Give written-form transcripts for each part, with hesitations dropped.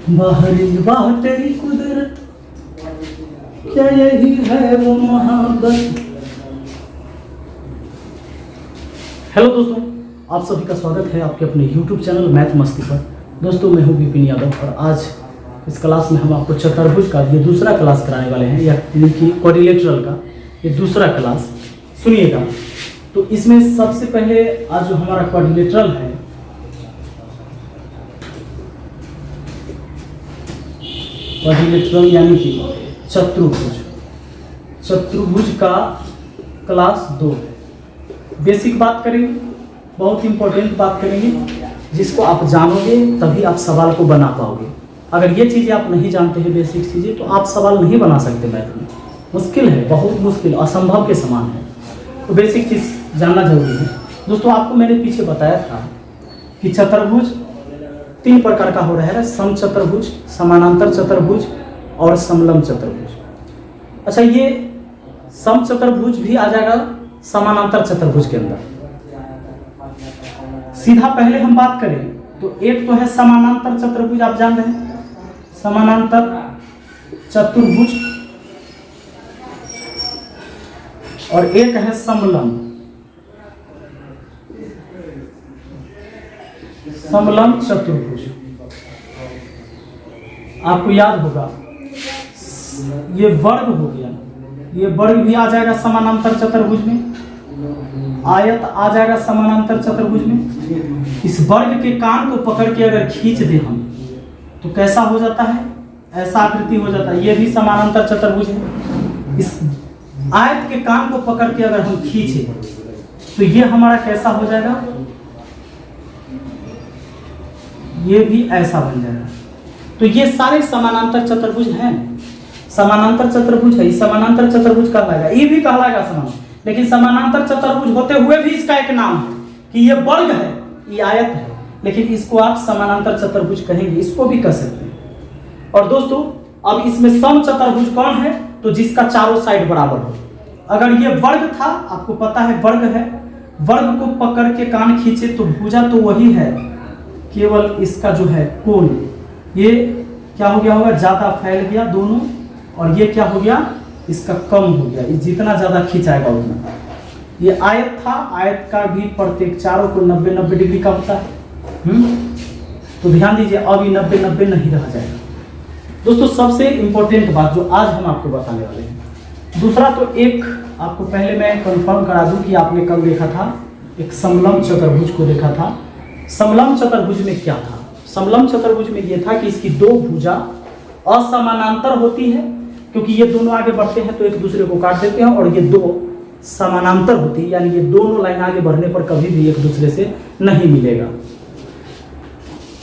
बाहर तेरी कुदरत, क्या यही है वो मोहब्बत। हेलो दोस्तों, आप सभी का स्वागत है आपके अपने YouTube चैनल मैथ मस्ती पर। दोस्तों मैं हूँ विपिन यादव और आज इस क्लास में हम आपको चतुर्भुज का ये दूसरा क्लास कराने वाले हैं, यानी कि क्वाड्रिलेटरल का ये दूसरा क्लास। सुनिएगा, तो इसमें सबसे पहले आज जो हमारा क्वाड्रिलेटरल है, क्वाड्रिलेटरल यानी कि चतुर्भुज का क्लास 2 है। बेसिक बात करेंगे, बहुत इंपॉर्टेंट बात करेंगे, जिसको आप जानोगे तभी आप सवाल को बना पाओगे। अगर ये चीज़ें आप नहीं जानते हैं, बेसिक चीज़ें, तो आप सवाल नहीं बना सकते। मैथ में मुश्किल है, बहुत मुश्किल, असंभव के समान है। तो बेसिक चीज़ जानना जरूरी है। दोस्तों आपको मैंने पीछे बताया था कि चतुर्भुज 3 प्रकार का हो रहा है, समचतुर्भुज, समानांतर चतुर्भुज और समलंब चतुर्भुज। अच्छा, ये समचतुर्भुज भी आ जाएगा समानांतर चतुर्भुज के अंदर। सीधा पहले हम बात करें तो एक तो है समानांतर चतुर्भुज, आप जान रहे हैं समानांतर चतुर्भुज, और एक है समलंब चतुर्भुज। आपको याद होगा ये वर्ग हो गया, ये वर्ग भी आ जाएगा समानांतर चतुर्भुज में, आयत आ जाएगा समानांतर चतुर्भुज में। इस वर्ग के कान को पकड़ के अगर खींच दे हम तो कैसा हो जाता है, ऐसा आकृति हो जाता है। ये भी समानांतर चतुर्भुज है। इस आयत के कान को पकड़ के अगर हम खींचे तो ये हमारा कैसा हो जाएगा, ये भी ऐसा बन जाएगा। तो ये सारे समानांतर चतुर्भुज हैं, समानांतर चतुर्भुज है। समानांतर चतुर्भुज कहलाएगा, ये भी कहलाएगा समानांतर, लेकिन समानांतर चतुर्भुज होते हुए भी इसका एक नाम है कि ये वर्ग है, ये आयत है, लेकिन इसको आप समानांतर चतुर्भुज कहेंगे, इसको भी कह सकते हैं। और दोस्तों अब इसमें समचतुर्भुज कौन है, तो जिसका चारों साइड बराबर हो। अगर ये वर्ग था, आपको पता है वर्ग है, वर्ग को पकड़ के कान खींचे तो भुजा तो वही है, केवल इसका जो है कोण, ये क्या हो गया होगा, ज्यादा फैल गया दोनों, और ये क्या हो गया, इसका कम हो गया। ये जितना ज्यादा खींचाएगा उतना। ये आयत था, आयत का भी प्रत्येक चारों को 90-90 डिग्री का होता है। तो ध्यान दीजिए, अब ये 90-90 नहीं रह जाएगा। दोस्तों सबसे इंपॉर्टेंट बात जो आज हम आपको बताने वाले हैं, दूसरा तो एक आपको पहले मैं कंफर्म करा दूं कि आपने कल देखा था, एक समलंब चतुर्भुज को देखा था। समलंब चतुर्भुज में क्या था, समलंब चतुर्भुज में यह था कि इसकी दो भुजा असमानांतर होती है, क्योंकि ये दोनों आगे बढ़ते हैं तो एक दूसरे को काट देते हैं, और ये दो समानांतर होती है, यानी ये दोनों लाइन आगे बढ़ने पर कभी भी एक दूसरे से नहीं मिलेगा।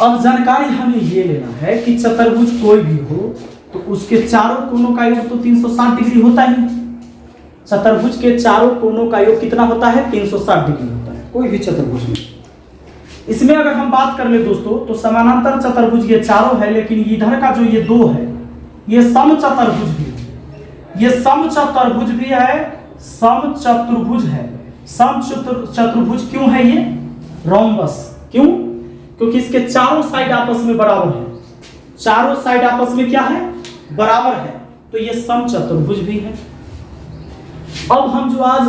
अब जानकारी हमें ये लेना है कि चतुर्भुज कोई भी हो तो उसके चारों कोनों का योग तो 360 डिग्री होता ही। चतुर्भुज के चारों कोनों का योग कितना होता है, 360 डिग्री होता है कोई भी चतुर्भुज में। इसमें अगर हम बात कर ले दोस्तों, तो समानांतर चतुर्भुज ये चारों है, लेकिन इधर का जो ये दो है ये समचतुर्भुज भी है, ये समचतुर्भुज भी है, समचतुर्भुज है। समचतुर्भुज क्यों है ये, रोम्बस, क्यों, क्योंकि इसके चारों साइड आपस में बराबर है, चारों साइड आपस में क्या है, बराबर है, तो ये समचतुर्भुज भी है। अब हम जो आज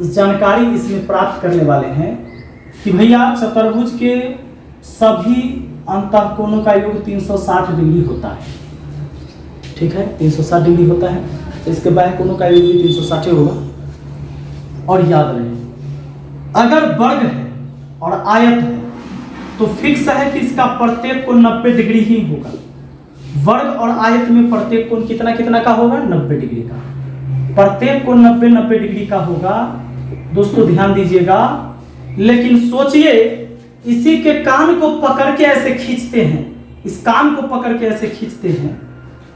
जानकारी इसमें प्राप्त करने वाले हैं कि भैया चतुर्भुज के सभी अंतःकोणों का योग 360 डिग्री होता है, ठीक है, 360 डिग्री होता है, तो इसके बाह्य कोणों का योग भी 360 होगा। और याद रहे, अगर वर्ग है और आयत है तो फिक्स है कि इसका प्रत्येक कोण 90 डिग्री ही होगा। वर्ग और आयत में प्रत्येक कोण कितना कितना का होगा, 90 डिग्री का, प्रत्येक कोण 90-90 डिग्री का होगा। दोस्तों ध्यान दीजिएगा, लेकिन सोचिए इसी के कान को पकड़ के ऐसे खींचते हैं, इस कान को पकड़ के ऐसे खींचते हैं,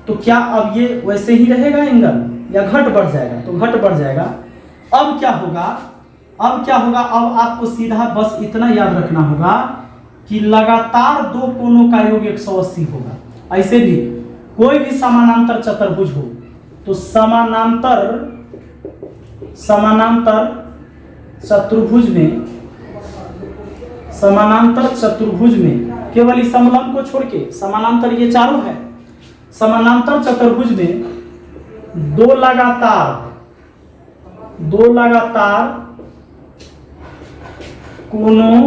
तो क्या अब ये वैसे ही रहेगा एंगल, या घट बढ़ जाएगा, तो घट बढ़ जाएगा। अब क्या होगा, अब क्या होगा, अब आपको सीधा बस इतना याद रखना होगा कि लगातार दो कोनों का योग 180 होगा। ऐसे भी कोई भी समानांतर चतुर्भुज हो तो समानांतर चतुर्भुज में समानांतर चतुर्भुज में केवल इस समलंब को छोड़ के, समानांतर ये चारों है, समानांतर चतुर्भुज में दो लगातार कोणों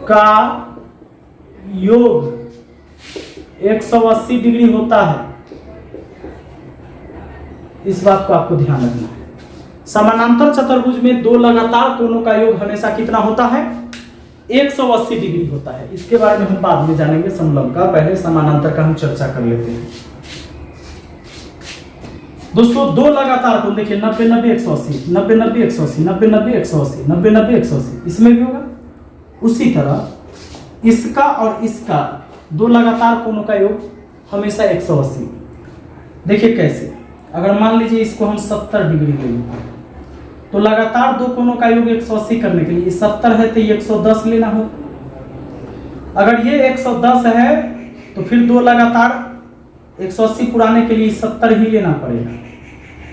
का योग 180 डिग्री होता है। इस बात को आपको ध्यान रखना है। समानांतर चतुर्भुज में दो लगातार कोणों का योग हमेशा कितना होता है? 180 डिग्री होता है। इसके बारे में हम बाद में जानेंगे समलंब का, पहले समानांतर का हम चर्चा कर लेते हैं। दोस्तों दो लगातार कोण देखिए 90 90 180 90 90 180 90 90 180 90 90 180, इसमें भी होगा। उसी तरह इसका और इसका दो लगातार कोणों का योग हमेशा 180। देखिए कैसे, अगर मान लीजिए इसको हम 70 डिग्री लेंगे तो लगातार दो कोणों का योग 180 करने के लिए 70 है तो ये 110 लेना हो। अगर ये 110 है तो फिर दो लगातार 180 पुराने के लिए 70 ही लेना पड़ेगा,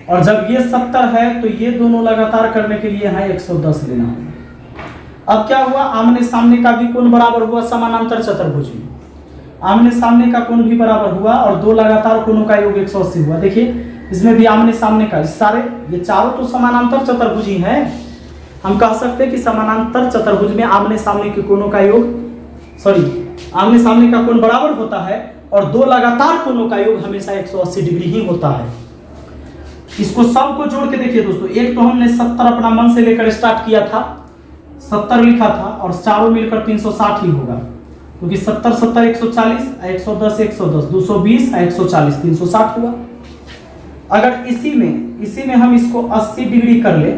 और जब ये 70 है तो ये दोनों लगातार करने के लिए यहाँ 110 लेना होगा। अब क्या हुआ, आमने सामने का भी कोण बराबर हुआ। समानांतर चतुर्भुज में आमने सामने का कोण भी बराबर हुआ और दो लगातार कोणों का योग 180 हुआ। देखिए इसमें भी आमने सामने का, सारे ये चारों तो समानांतर चतुर्भुज ही है। हम कह सकते हैं कि समानांतर चतुर्भुज में आमने सामने के कोणों का योग, आमने सामने का कोण बराबर होता है और दो लगातार कोणों का योग हमेशा 180 डिग्री ही होता है। इसको सब को जोड़ के देखिए दोस्तों, एक तो हमने 70 अपना मन से लेकर स्टार्ट किया था, 70 लिखा था, और चारों मिलकर 360 ही होगा, क्योंकि 70 70 140, 110 110, 220 140, 360 हुआ। अगर इसी में हम इसको 80 डिग्री कर ले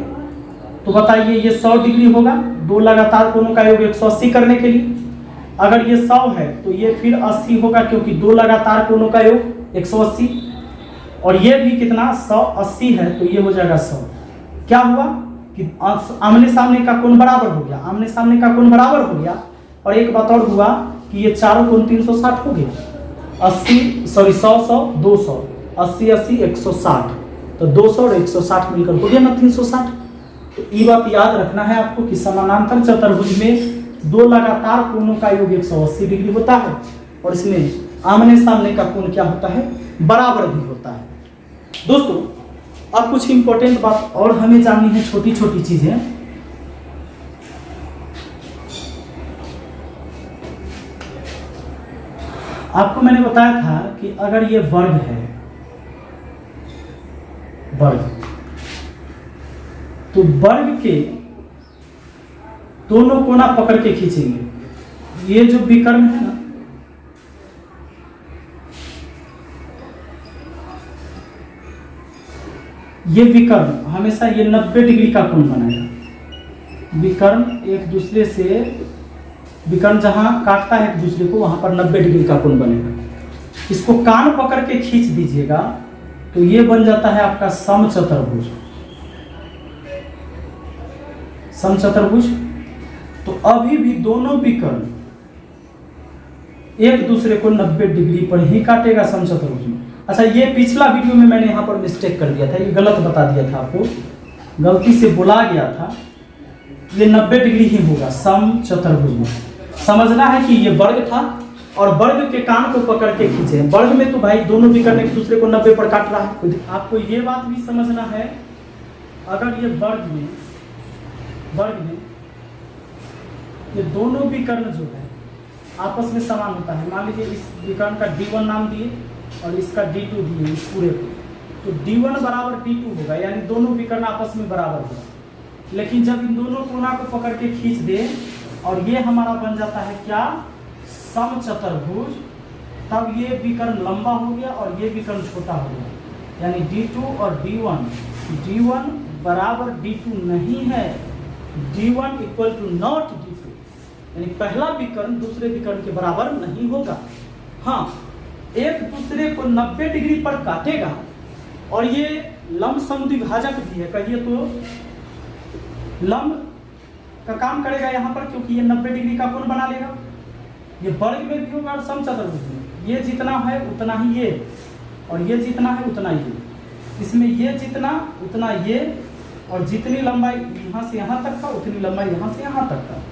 तो बताइए ये 100 डिग्री होगा। दो लगातार कोणों का योग 180 करने के लिए अगर ये 100 है तो ये फिर 80 होगा, क्योंकि दो लगातार कोणों का योग 180, और ये भी कितना 180 है तो ये हो जाएगा 100। क्या हुआ कि आमने सामने का कोण बराबर हो गया, आमने सामने का कोण बराबर हो गया। और एक बात और हुआ कि ये चारों कोण 360 हो गए, 100 100 200, 80 80 160, तो 200 और 160 मिलकर हो गया ना 360। तो ये बात याद रखना है आपको कि समानांतर चतुर्भुज में दो लगातार कोणों का योग 180 डिग्री होता है, और इसमें आमने सामने का कोण क्या होता है? बराबर भी होता है। दोस्तों अब कुछ इंपॉर्टेंट बात और हमें जाननी है, छोटी छोटी चीजें। आपको मैंने बताया था कि अगर ये वर्ग है, वर्ग, तो वर्ग के दोनों कोना पकड़ के खींचेंगे। ये जो विकर्ण है ना, ये विकर्ण हमेशा ये 90 डिग्री का कोण बनाएगा। विकर्ण एक दूसरे से, विकर्ण जहां काटता है एक दूसरे को वहां पर 90 डिग्री का कोण बनेगा। इसको कान पकड़ के खींच दीजिएगा तो ये बन जाता है आपका समचतुर्भुज। समचतुर्भुज तो अभी भी दोनों विकर्ण एक दूसरे को 90 डिग्री पर ही काटेगा समचतुर्भुज में। अच्छा, ये पिछला वीडियो में मैंने यहाँ पर मिस्टेक कर दिया था, ये गलत बता दिया था आपको, गलती से बोला गया था। ये 90 डिग्री ही होगा समचतुर्भुज में। समझना है कि ये वर्ग था और वर्ग के कान को पकड़ के खींचे। वर्ग में तो भाई दोनों विकर्ण एक दूसरे को 90 पर काट रहा है। आपको ये बात भी समझना है, अगर ये वर्ग में ये दोनों विकर्ण जो है आपस में समान होता है। मान लीजिए इस विकर्ण का D1 नाम दिए और इसका D2 दिए, इस पूरे को, तो D1 बराबर D2 होगा, यानी दोनों विकर्ण आपस में बराबर होगा। लेकिन जब इन दोनों कोना को पकड़ के खींच दे और ये हमारा बन जाता है क्या? समचतुर्भुज, तब ये विकर्ण लंबा हो गया और ये विकर्ण छोटा हो गया, यानी D2 और D1 बराबर D2 नहीं है, D1 equal to not D2, यानी पहला विकर्ण दूसरे विकर्ण के बराबर नहीं होगा। हाँ, एक दूसरे को 90 डिग्री पर काटेगा और ये लंब समद्विभाजक भी है, कहिए तो लंब का काम करेगा यहाँ पर, क्योंकि ये 90 डिग्री का कोण बना लेगा। ये वर्ग में भी होगा और समचतुर्भुज में, ये जितना है उतना ही ये, और ये जितना है उतना ये, इसमें ये जितना उतना ये, और जितनी लंबाई यहाँ से यहाँ तक का उतनी लंबाई यहाँ से यहाँ तक का।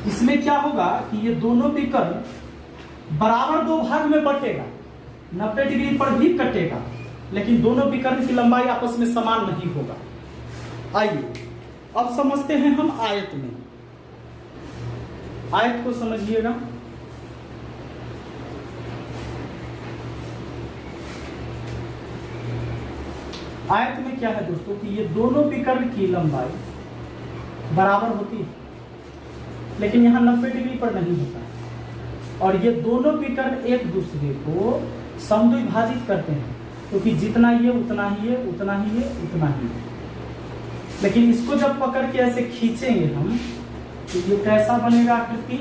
इसमें क्या होगा कि ये दोनों विकर्ण बराबर दो भाग में बटेगा, 90 डिग्री पर भी कटेगा, लेकिन दोनों विकर्ण की लंबाई आपस में समान नहीं होगा। आइए अब समझते हैं हम आयत में। आयत को समझिएगा। आयत में क्या है दोस्तों कि ये दोनों विकर्ण की लंबाई बराबर होती है, लेकिन यहाँ 90 डिग्री पर नहीं होता है, और ये दोनों विकर्ण एक दूसरे को समद्विभाजित करते हैं, क्योंकि जितना ये उतना ही है, उतना ही है, उतना ही है। लेकिन इसको जब पकड़ के ऐसे खींचेंगे हम तो ये कैसा बनेगा आकृति,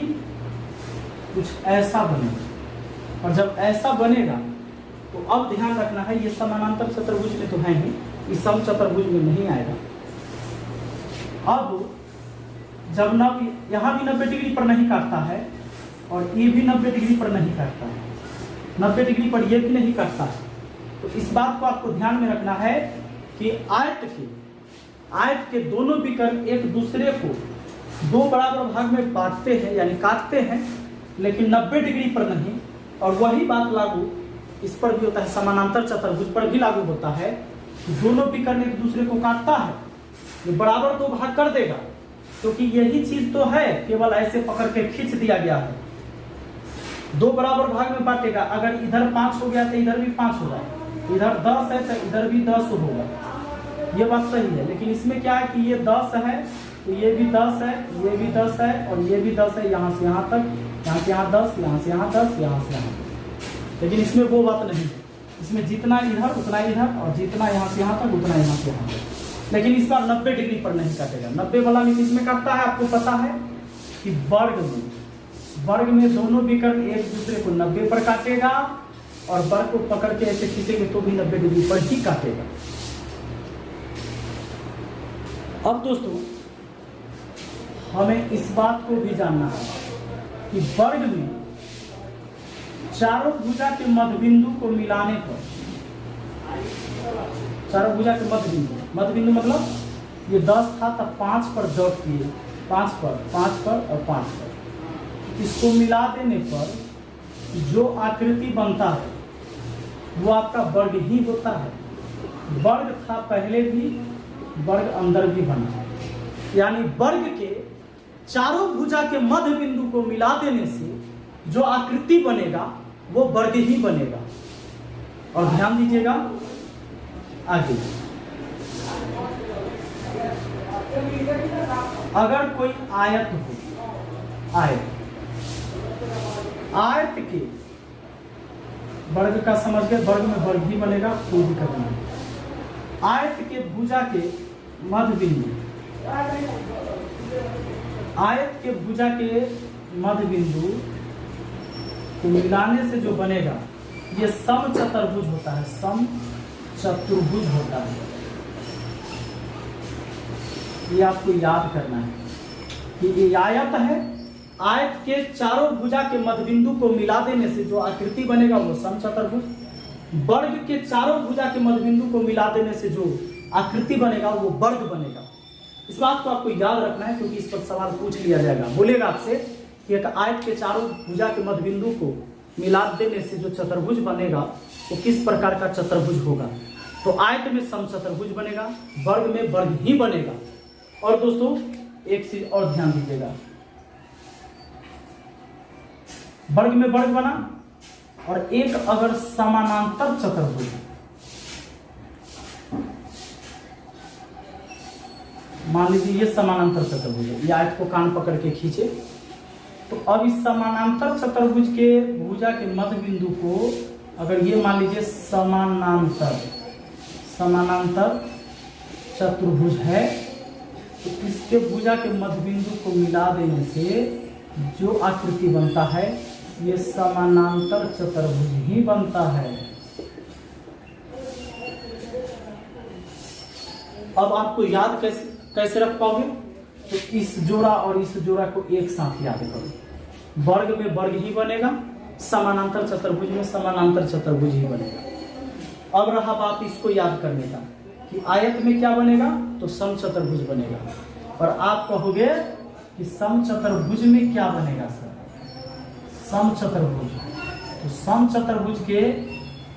कुछ ऐसा बनेगा। और जब ऐसा बनेगा तो अब ध्यान रखना है, ये समानांतर चतुर्भुज में तो है ही, इस सम चतुर्भुज में नहीं आएगा। अब जब यहाँ भी 90 डिग्री पर नहीं काटता है और ये भी 90 डिग्री पर नहीं काटता है, 90 डिग्री पर ये भी नहीं काटता है, तो इस बात को आपको ध्यान में रखना है कि आयत के दोनों विकर्ण एक दूसरे को दो बराबर भाग में बांटते हैं, यानी काटते हैं, लेकिन 90 डिग्री पर नहीं। और वही बात लागू इस पर भी होता है, समानांतर चतुर्भुज पर भी लागू होता है कि दोनों विकर्ण एक दूसरे को काटता है, ये बराबर दो भाग कर देगा, क्योंकि यही चीज तो है, केवल ऐसे पकड़ के खींच दिया गया है। दो बराबर भाग में बांटेगा, अगर इधर 5 हो गया तो इधर भी 5 होगा, इधर 10 है तो इधर भी 10 होगा, ये बात सही है। लेकिन इसमें क्या है कि ये 10 है तो ये भी 10 है, ये भी 10 है और ये भी 10 है, यहाँ से यहाँ तक, यहाँ से यहाँ 10, यहाँ से यहाँ 10, यहाँ से यहाँ तक। लेकिन इसमें वो बात नहीं है, इसमें जितना इधर उतना इधर, और जितना यहाँ से यहाँ तक उतना यहाँ से यहाँ तक। लेकिन इस बार 90 डिग्री पर नहीं काटेगा। 90 वाला में किसमें काटता है आपको पता है कि वर्ग में दोनों विकर्ण एक दूसरे को 90 पर काटेगा, और वर्ग को पकड़ के ऐसे खींचेंगे तो भी 90 डिग्री पर ही काटेगा। अब दोस्तों हमें इस बात को भी जानना है कि वर्ग में चारों भुजा के मध्यबिंदु को मिलाने पर, चारों भुजा के मध्यबिंदु मतलब ये 10 था तब 5 पर जॉट किए, 5 पर और 5 पर, इसको मिला देने पर जो आकृति बनता है वो आपका वर्ग ही होता है। वर्ग था पहले भी, वर्ग अंदर भी बना है, यानी वर्ग के चारों भुजा के मध्य बिंदु को मिला देने से जो आकृति बनेगा वो वर्ग ही बनेगा। और ध्यान दीजिएगा आगे, अगर कोई आयत हो, आयत के वर्ग का समझ के वर्ग में वर्ग ही बनेगा, कोई दिक्कत नहीं। आयत के भुजा के मध्य बिंदु, आयत के भुजा के मध्य बिंदु को मिलाने से जो बनेगा ये सम चतुर्भुज होता है, सम चतुर्भुज होता है। ये आपको याद करना है कि ये आयत है, आयत के चारों भुजा के मध्य बिंदु को मिला देने से जो आकृति बनेगा वो सम चतुर्भुज। वर्ग के चारों भुजा के मध्य बिंदु को मिला देने से जो आकृति बनेगा वो वर्ग बनेगा। इस बात को आपको याद रखना है, क्योंकि इस पर सवाल पूछ लिया जाएगा, बोलेगा आपसे कि एक आयत के चारों भुजा के मध्य बिंदु को मिला देने से जो चतुर्भुज बनेगा वो किस प्रकार का चतुर्भुज होगा। तो आयत में सम चतुर्भुज बनेगा, वर्ग में वर्ग ही बनेगा। और दोस्तों एक चीज और ध्यान दीजिएगा, वर्ग में वर्ग बना और एक अगर समानांतर चतुर्भुज, मान लीजिए ये समानांतर चतुर्भुज है, ये आयत को कान पकड़ के खींचे, तो अब इस समानांतर चतुर्भुज के भुजा के मध्य बिंदु को अगर ये मान लीजिए समानांतर चतुर्भुज है, तो इसके भुजा के मध्य बिंदु को मिला देने से जो आकृति बनता है ये समानांतर चतुर्भुज ही बनता है। अब आपको याद कैसे रख पाओगे, तो इस जोड़ा और इस जोड़ा को एक साथ याद करो, वर्ग में वर्ग ही बनेगा, समानांतर चतुर्भुज में समानांतर चतुर्भुज ही बनेगा। अब रहा बात इसको याद करने का कि आयत में क्या बनेगा, तो सम चतुर्भुज बनेगा। और आप कहोगे कि समचतुर्भुज में क्या बनेगा सर, समचतुर्भुज। तो समचतुर्भुज के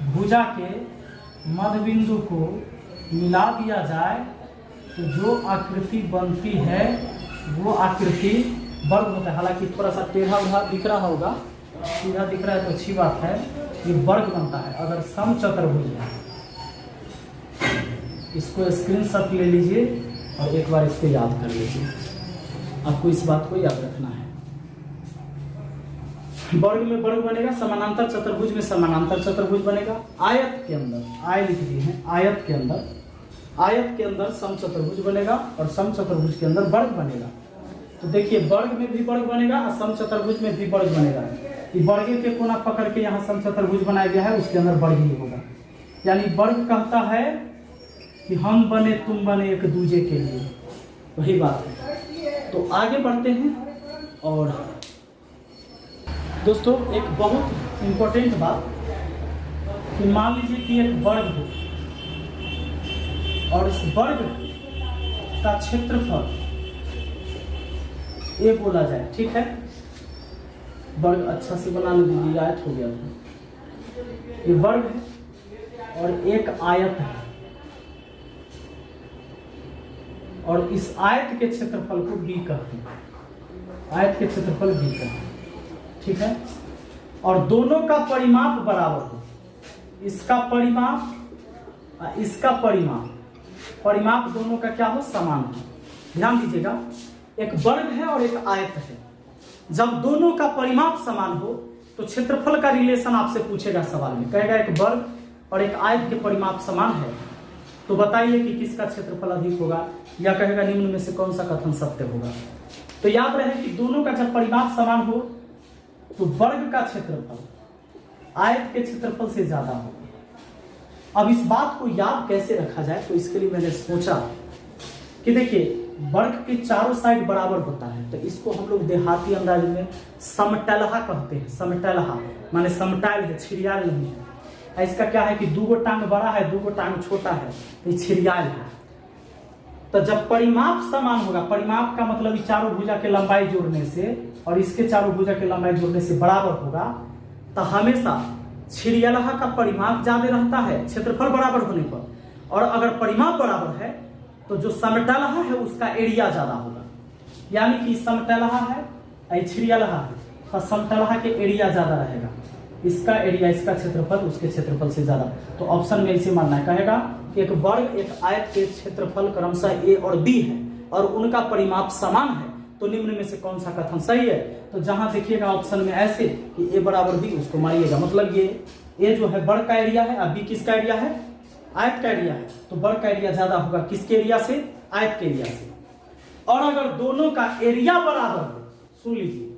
भुजा के मध्य बिंदु को मिला दिया जाए तो जो आकृति बनती है वो आकृति वर्ग होता है। हालांकि थोड़ा सा टेढ़ा उढ़ा दिख रहा होगा, सीधा दिख रहा है तो अच्छी बात है, ये वर्ग बनता है अगर समचतुर्भुज है। इसको स्क्रीनशॉट ले लीजिए और एक बार इसको याद कर लीजिए, आपको इस बात को याद रखना है। वर्ग में वर्ग बनेगा, समानांतर चतुर्भुज में समानांतर चतुर्भुज बनेगा। आयत के अंदर, आय लिख दिए हैं, आयत के अंदर समचतुर्भुज बनेगा और समचतुर्भुज के अंदर वर्ग बनेगा। तो देखिए वर्ग में भी वर्ग बनेगा और समचतुर्भुज में भी वर्ग बनेगा। ये वर्ग के कोना पकड़ के यहाँ समचतुर्भुज बनाया गया है, उसके अंदर वर्ग ही होगा। यानी वर्ग कहता है कि हम बने तुम बने एक दूजे के लिए, वही बात है। तो आगे बढ़ते हैं। और दोस्तों एक बहुत इंपॉर्टेंट बात कि मान लीजिए कि एक वर्ग हो और इस वर्ग का क्षेत्रफल ए बोला जाए, ठीक है। वर्ग अच्छा से बनाने दीजिए, आयत हो गया था। ये वर्ग है और एक आयत है और इस आयत के क्षेत्रफल को बी कहते हैं, आयत के क्षेत्रफल बी कहते हैं, ठीक है। और दोनों का परिमाप बराबर हो, इसका परिमाप इसका परिमाप दोनों का क्या हो, समान हो। ध्यान दीजिएगा, एक वर्ग है और एक आयत है। जब दोनों का परिमाप समान हो तो क्षेत्रफल का रिलेशन आपसे पूछेगा सवाल में, कहेगा एक वर्ग और एक आयत के परिमाप समान है तो बताइए कि किसका क्षेत्रफल अधिक होगा, या कहेगा निम्न में से कौन सा कथन सत्य होगा। तो याद रहे कि दोनों का जब परिमाप समान हो तो वर्ग का क्षेत्रफल आयत के क्षेत्रफल से ज्यादा होगा। अब इस बात को याद कैसे रखा जाए, तो इसके लिए मैंने सोचा कि देखिए वर्ग के चारों साइड बराबर होता है, तो इसको हम लोग देहाती अंदाज में समतलहा कहते हैं। समतलहा माने समटाइल है, छिड़ियाल नहीं है। इसका क्या है कि दूगो टांग बड़ा है, दूगो टांग छोटा है, तो ये छिड़ियाल है। तो जब परिमाप समान होगा, परिमाप का मतलब चारों भुजा के लंबाई जोड़ने से और इसके चारों भुजा के लंबाई जोड़ने से बराबर होगा, तो हमेशा छिड़ियालहा का परिमाप ज्यादा रहता है क्षेत्रफल बराबर होने पर, और अगर परिमाप बराबर है तो जो समतलहा है उसका एरिया ज्यादा होगा। यानी कि समतलहा है, छिड़ियालहा है, तो समतलहा के एरिया ज्यादा रहेगा, इसका एरिया, इसका क्षेत्रफल उसके क्षेत्रफल से ज्यादा। तो ऑप्शन में इसे मानना है, कहेगा कि एक वर्ग एक आयत के क्षेत्रफल क्रमशः ए और बी है और उनका परिमाप समान है, तो निम्न में से कौन सा कथन सही है। तो जहां देखिएगा ऑप्शन में ऐसे कि ए बराबर बी, उसको मारिएगा, मतलब ये ए जो है वर्ग का एरिया है और बी किसका एरिया है, आयत का एरिया है, तो वर्ग का एरिया ज्यादा होगा किसके एरिया से, आयत के एरिया से। और अगर दोनों का एरिया बराबर हो, सुन लीजिए,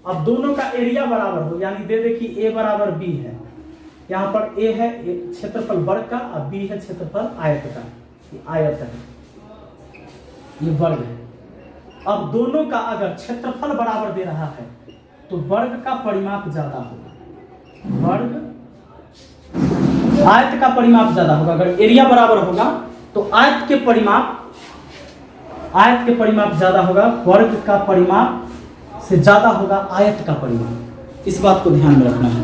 अब दोनों का एरिया बराबर हो, यानी दे दे कि ए बराबर बी है, यहाँ पर ए है क्षेत्रफल वर्ग का और बी है क्षेत्रफल आयत का, ये आयत है, ये वर्ग है। अब दोनों का अगर क्षेत्रफल बराबर दे रहा है तो वर्ग का परिमाप ज्यादा होगा, वर्ग आयत का परिमाप ज्यादा होगा। अगर एरिया बराबर होगा तो आयत के परिमाप ज्यादा होगा, वर्ग का परिमाप से ज्यादा होगा आयत का परिमाप। इस बात को ध्यान में रखना है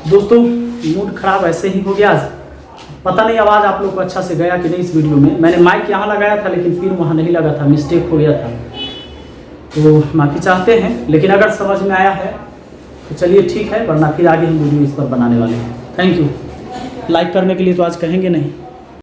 दोस्तों। मूड खराब ऐसे ही हो गया आज, पता नहीं आवाज आप लोग को अच्छा से गया कि नहीं। इस वीडियो में मैंने माइक यहाँ लगाया था लेकिन फिर वहाँ नहीं लगा था, मिस्टेक हो गया था, तो माफी चाहते हैं। लेकिन अगर समझ में आया है तो चलिए ठीक है, वरना फिर आगे हम वीडियो इस पर बनाने वाले हैं। Thank you. लाइक करने के लिए तो आज कहेंगे नहीं।